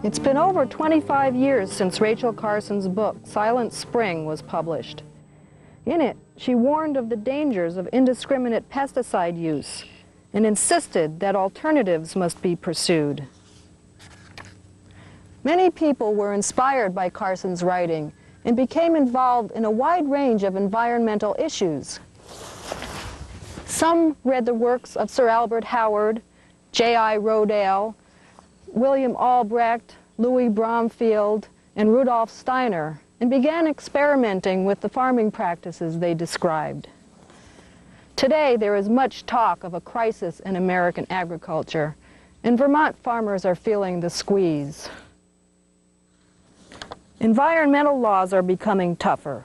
It's been over 25 years since Rachel Carson's book, Silent Spring, was published. In it, she warned of the dangers of indiscriminate pesticide use and insisted that alternatives must be pursued. Many people were inspired by Carson's writing and became involved in a wide range of environmental issues. Some read the works of Sir Albert Howard, J.I. Rodale, William Albrecht, Louis Bromfield, and Rudolf Steiner, and began experimenting with the farming practices they described. Today, there is much talk of a crisis in American agriculture, and Vermont farmers are feeling the squeeze. Environmental laws are becoming tougher,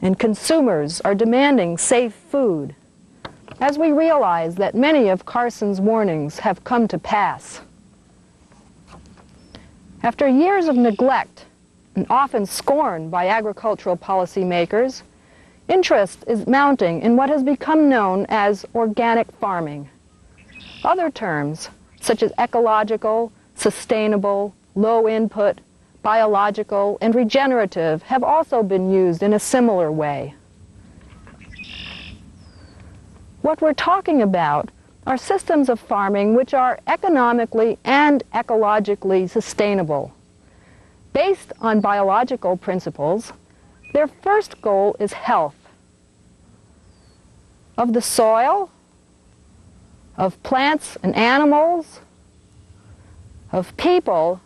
and consumers are demanding safe food, as we realize that many of Carson's warnings have come to pass. After years of neglect, and often scorn by agricultural policymakers, interest is mounting in what has become known as organic farming. Other terms, such as ecological, sustainable, low input, biological, and regenerative, have also been used in a similar way. What we're talking about are systems of farming which are economically and ecologically sustainable. Based on biological principles, their first goal is health of the soil, of plants and animals, of people,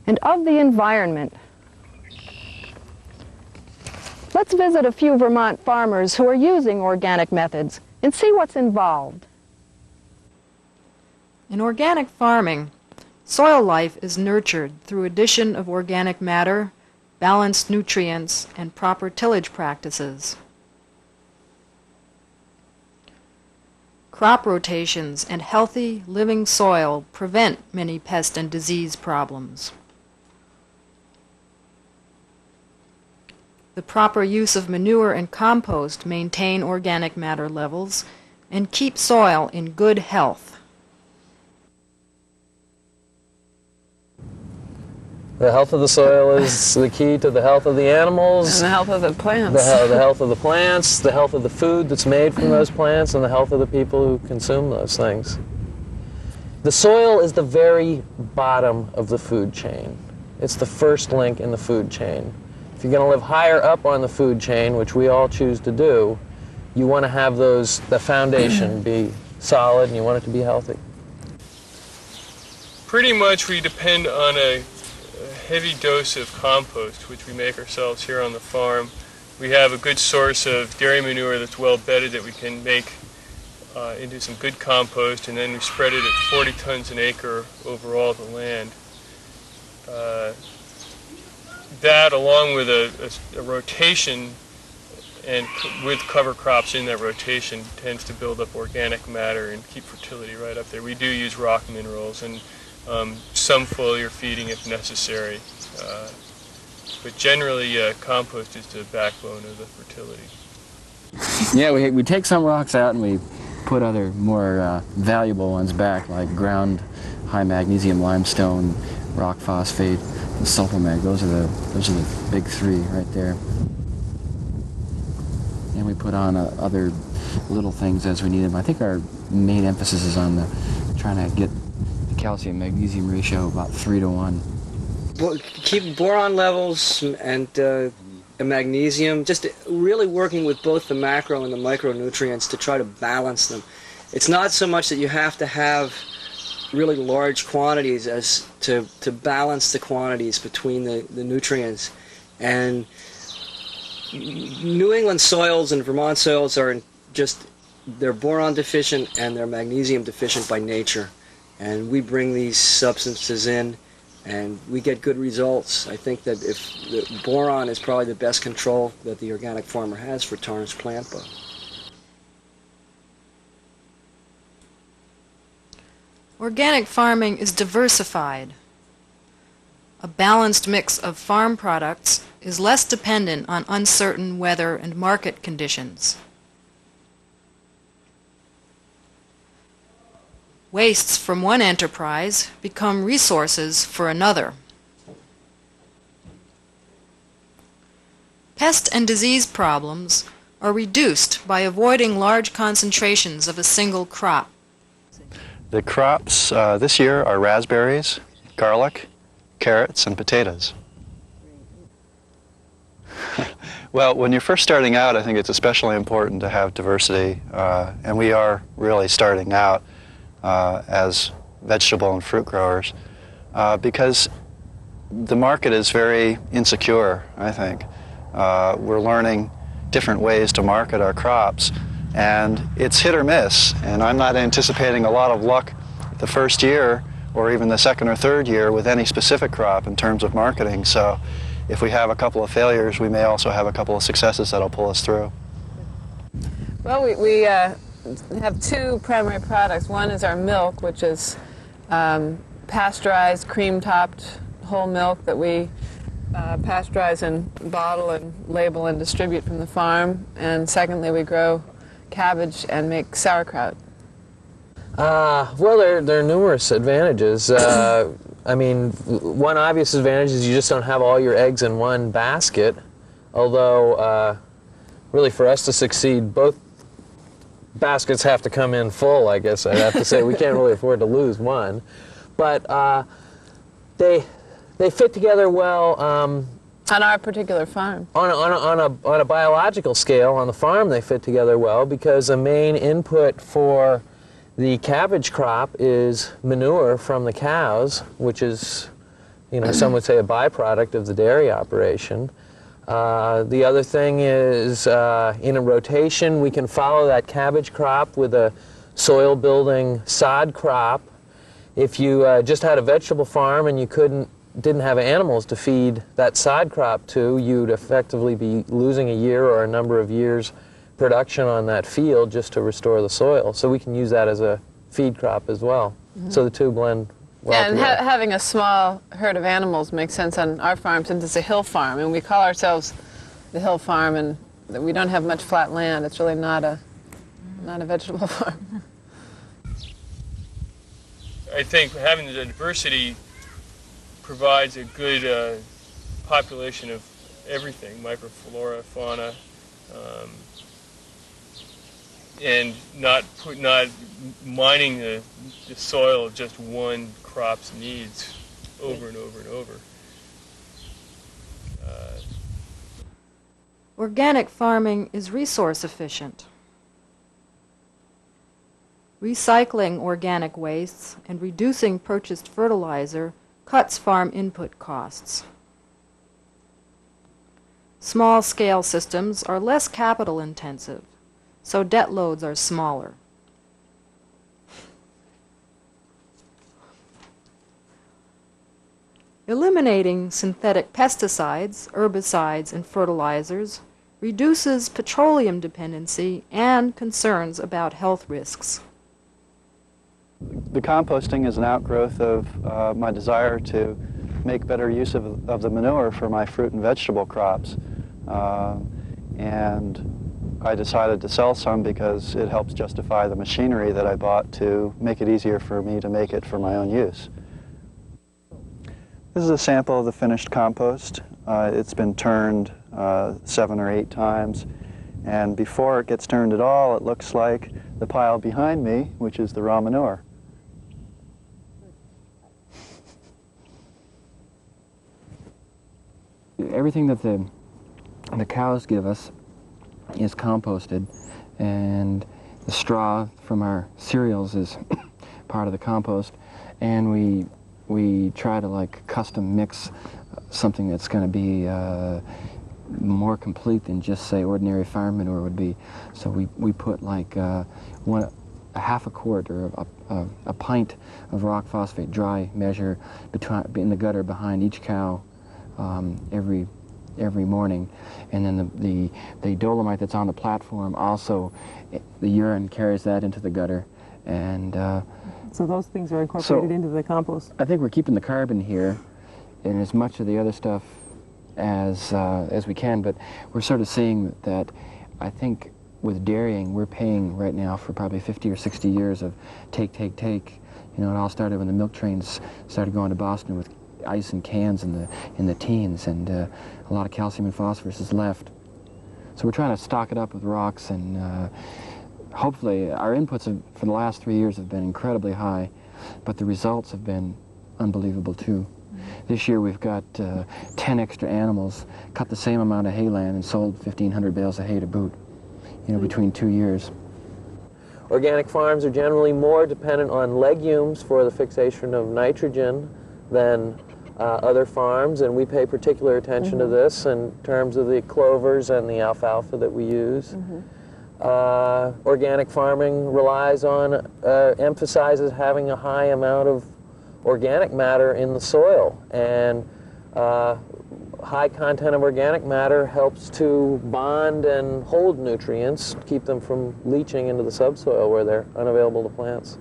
and of the environment. Let's visit a few Vermont farmers who are using organic methods and see what's involved. In organic farming, soil life is nurtured through addition of organic matter, balanced nutrients, and proper tillage practices. Crop rotations and healthy, living soil prevent many pest and disease problems. The proper use of manure and compost maintain organic matter levels and keep soil in good health. The health of the soil is the key to the health of the animals. And the health of the plants. The health of the plants, the health of the food that's made from those plants, and the health of the people who consume those things. The soil is the very bottom of the food chain. It's the first link in the food chain. If you're going to live higher up on the food chain, which we all choose to do, you want to have the foundation be solid, and you want it to be healthy. Pretty much we depend on a heavy dose of compost, which we make ourselves here on the farm. We have a good source of dairy manure that's well bedded that we can make into some good compost, and then we spread it at 40 tons an acre over all the land. That, along with a rotation and with cover crops in that rotation, tends to build up organic matter and keep fertility right up there. We do use rock minerals and some foliar feeding if necessary, but generally compost is the backbone of the fertility. Yeah, we take some rocks out and we put other more valuable ones back, like ground high magnesium limestone, rock phosphate, and sulfur mag. Those are the big three right there. And we put on other little things as we need them. I think our main emphasis is on trying to get calcium-magnesium ratio about 3 to 1. Well, keep boron levels and magnesium, just really working with both the macro and the micronutrients to try to balance them. It's not so much that you have to have really large quantities as to balance the quantities between the nutrients. And New England soils and Vermont soils are they're boron deficient and they're magnesium deficient by nature. And we bring these substances in, and we get good results. I think that if the boron is probably the best control that the organic farmer has for tarnished plant bug. Organic farming is diversified. A balanced mix of farm products is less dependent on uncertain weather and market conditions. Wastes from one enterprise become resources for another. Pest and disease problems are reduced by avoiding large concentrations of a single crop. The crops this year are raspberries, garlic, carrots, and potatoes. Well, when you're first starting out, I think it's especially important to have diversity, and we are really starting out as vegetable and fruit growers because the market is very insecure, I think. We're learning different ways to market our crops, and it's hit or miss, and I'm not anticipating a lot of luck the first year or even the second or third year with any specific crop in terms of marketing. So if we have a couple of failures, we may also have a couple of successes that'll pull us through. Well, we have two primary products. One is our milk, which is pasteurized, cream-topped whole milk that we pasteurize and bottle and label and distribute from the farm. And secondly, we grow cabbage and make sauerkraut. Well, there are numerous advantages. I mean, one obvious advantage is you just don't have all your eggs in one basket, although really for us to succeed, both baskets have to come in full, I guess I'd have to say. We can't really afford to lose one. But they fit together well. On our particular farm. On a biological scale, on the farm they fit together well because the main input for the cabbage crop is manure from the cows, which is, you know, some would say a byproduct of the dairy operation. The other thing is in a rotation we can follow that cabbage crop with a soil building sod crop. If you just had a vegetable farm and you didn't have animals to feed that sod crop to, you'd effectively be losing a year or a number of years production on that field just to restore the soil. So we can use that as a feed crop as well. Mm-hmm. So the two blend well yeah, and together. Having a small herd of animals makes sense on our farm since it's a hill farm, and we call ourselves the hill farm, and we don't have much flat land. It's really not a vegetable farm. I think having the diversity provides a good population of everything, microflora, fauna, and not mining the soil of just one crop's needs over and over and over. Organic farming is resource efficient. Recycling organic wastes and reducing purchased fertilizer cuts farm input costs. Small-scale systems are less capital intensive, so debt loads are smaller. Eliminating synthetic pesticides, herbicides, and fertilizers reduces petroleum dependency and concerns about health risks. The composting is an outgrowth of my desire to make better use of the manure for my fruit and vegetable crops. And I decided to sell some because it helps justify the machinery that I bought to make it easier for me to make it for my own use. This is a sample of the finished compost. It's been turned 7 or 8 times, and before it gets turned at all, it looks like the pile behind me, which is the raw manure. Everything that the cows give us is composted, and the straw from our cereals is part of the compost, and we try to like custom mix something that's going to be more complete than just say ordinary farm manure would be. So we put like a half a quart or a pint of rock phosphate dry measure in the gutter behind each cow every morning, and then the dolomite that's on the platform also, the urine carries that into the gutter, and so those things are incorporated into the compost. I think we're keeping the carbon here and as much of the other stuff as we can, but we're sort of seeing that I think with dairying we're paying right now for probably 50 or 60 years of take You know, it all started when the milk trains started going to Boston with ice and cans in the teens, and a lot of calcium and phosphorus is left. So we're trying to stock it up with rocks, and hopefully our inputs for the last 3 years have been incredibly high, but the results have been unbelievable too. This year we've got 10 extra animals, cut the same amount of hayland, and sold 1,500 bales of hay to boot, you know, between 2 years. Organic farms are generally more dependent on legumes for the fixation of nitrogen than other farms, and we pay particular attention to this in terms of the clovers and the alfalfa that we use. Organic farming relies on, emphasizes having a high amount of organic matter in the soil, and high content of organic matter helps to bond and hold nutrients, keep them from leaching into the subsoil where they're unavailable to plants.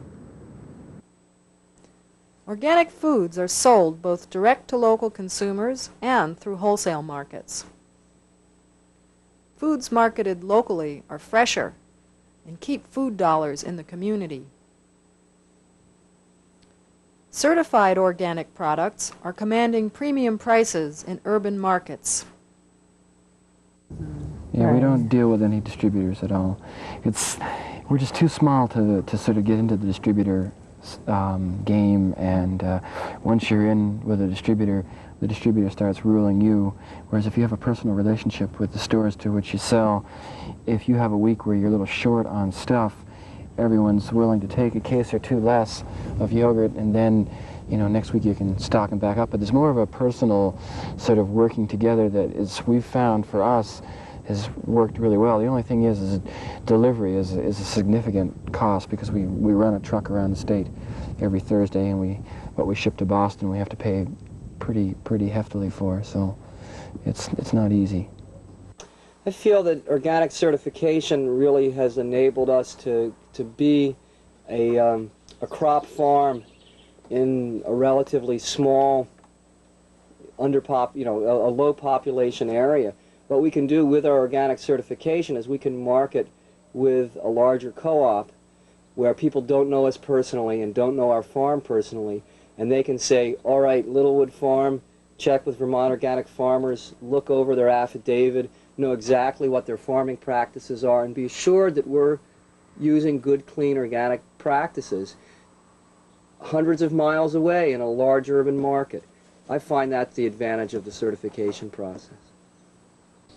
Organic foods are sold both direct to local consumers and through wholesale markets. Foods marketed locally are fresher and keep food dollars in the community. Certified organic products are commanding premium prices in urban markets. Yeah, we don't deal with any distributors at all. We're just too small to sort of get into the distributor game, and once you're in with a distributor, the distributor starts ruling you, whereas if you have a personal relationship with the stores to which you sell, if you have a week where you're a little short on stuff, everyone's willing to take a case or two less of yogurt, and then, you know, next week you can stock them back up. But there's more of a personal sort of working together that is, we've found for us, has worked really well. The only thing is delivery is a significant cost, because we run a truck around the state every Thursday, and what we ship to Boston we have to pay pretty heftily for, so it's not easy. I feel that organic certification really has enabled us to be a crop farm in a relatively small, a low population area. What we can do with our organic certification is we can market with a larger co-op where people don't know us personally and don't know our farm personally, and they can say, all right, Littlewood Farm, check with Vermont Organic Farmers, look over their affidavit, know exactly what their farming practices are, and be assured that we're using good, clean, organic practices hundreds of miles away in a large urban market. I find that's the advantage of the certification process.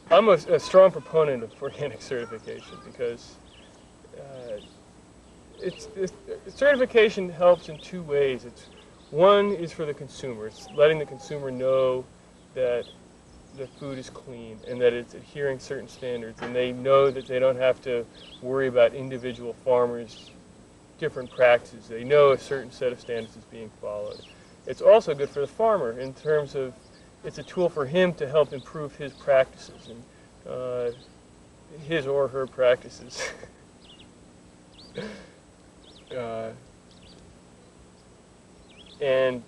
I'm a strong proponent of organic certification because certification helps in two ways. One is for the consumer. It's letting the consumer know that the food is clean and that it's adhering certain standards, and they know that they don't have to worry about individual farmers' different practices. They know a certain set of standards is being followed. It's also good for the farmer in terms of it's a tool for him to help improve his practices and his or her practices. And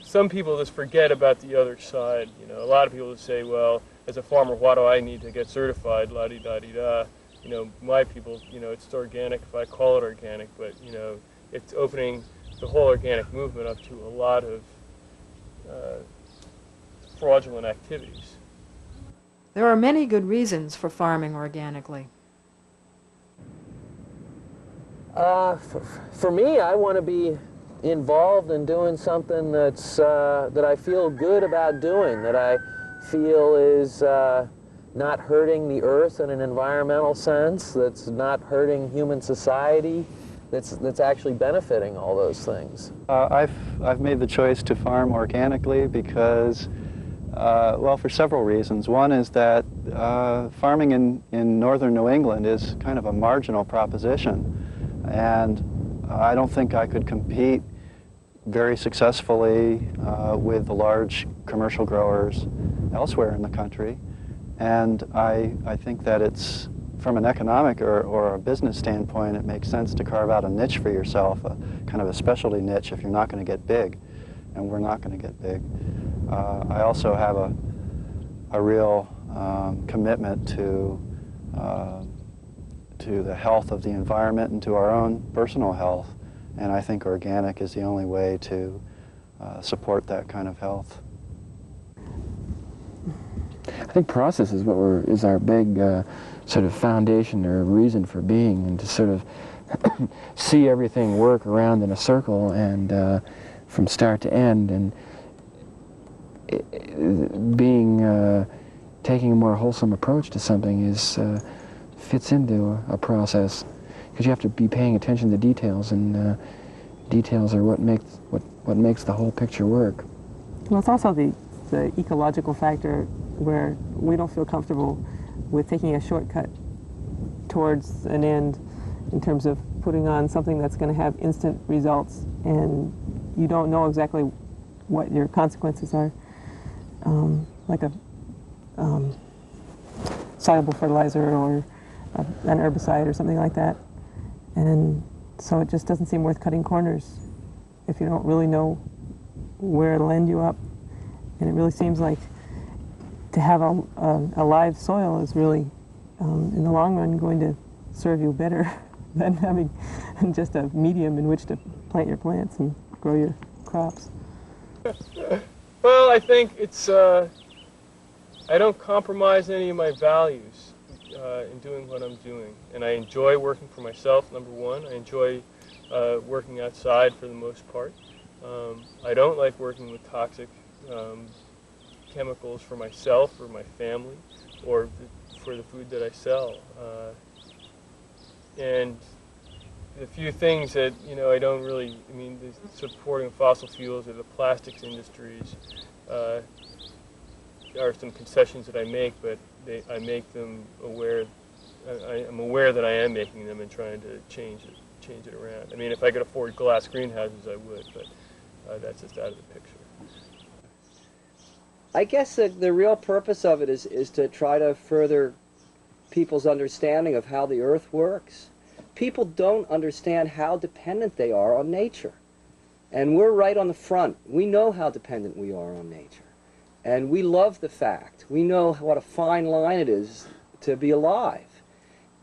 some people just forget about the other side. You know, a lot of people just say, well, as a farmer, why do I need to get certified, la-di-da-di-da. You know, my people, you know, it's organic if I call it organic, but, you know, it's opening the whole organic movement up to a lot of fraudulent activities. There are many good reasons for farming organically. For me, I want to be involved in doing something that's that I feel good about doing, that I feel is not hurting the earth in an environmental sense, that's not hurting human society, that's actually benefiting all those things. I've made the choice to farm organically because, well, for several reasons. One is that farming in northern New England is kind of a marginal proposition, and I don't think I could compete very successfully with the large commercial growers elsewhere in the country. And I think that it's, from an economic or a business standpoint, it makes sense to carve out a niche for yourself, a kind of a specialty niche if you're not going to get big, and we're not going to get big. I also have a real commitment to to the health of the environment and to our own personal health. And I think organic is the only way to support that kind of health. I think process is is our big sort of foundation or reason for being, and to sort of see everything work around in a circle and from start to end, and taking a more wholesome approach to something fits into a process, because you have to be paying attention to details, and details are what makes the whole picture work. Well, it's also the ecological factor where we don't feel comfortable with taking a shortcut towards an end in terms of putting on something that's going to have instant results, and you don't know exactly what your consequences are, like a soluble fertilizer or an herbicide or something like that. And so it just doesn't seem worth cutting corners if you don't really know where it'll end you up. And it really seems like to have a live soil is really, in the long run, going to serve you better than having just a medium in which to plant your plants and grow your crops. Well, I think it's, I don't compromise any of my values in doing what I'm doing. And I enjoy working for myself, number one. I enjoy working outside for the most part. I don't like working with toxic chemicals for myself or my family or for the food that I sell. And the few things that, I don't really, the supporting fossil fuels or the plastics industries are some concessions that I make, but I make them aware, I'm aware that I am making them and trying to change it around. If I could afford glass greenhouses, I would, but that's just out of the picture. I guess the real purpose of it is to try to further people's understanding of how the earth works. People don't understand how dependent they are on nature. And we're right on the front. We know how dependent we are on nature. And we love the fact. We know what a fine line it is to be alive.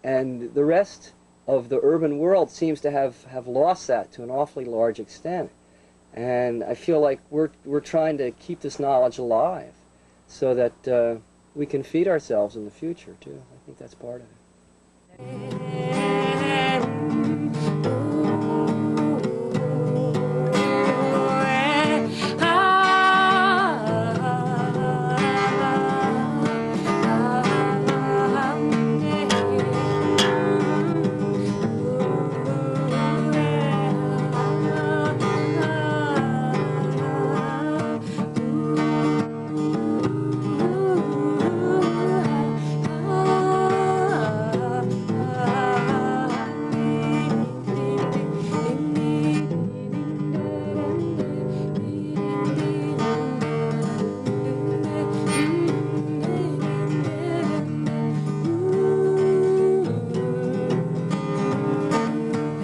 And the rest of the urban world seems to have lost that to an awfully large extent. And I feel like we're trying to keep this knowledge alive so that we can feed ourselves in the future, too. I think that's part of it.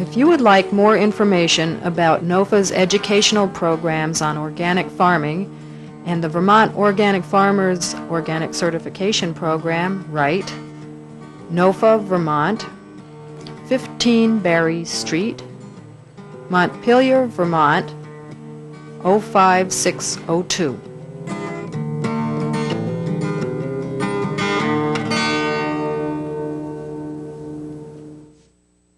If you would like more information about NOFA's educational programs on organic farming and the Vermont Organic Farmers Organic Certification Program, write NOFA, Vermont, 15 Barry Street, Montpelier, Vermont, 05602.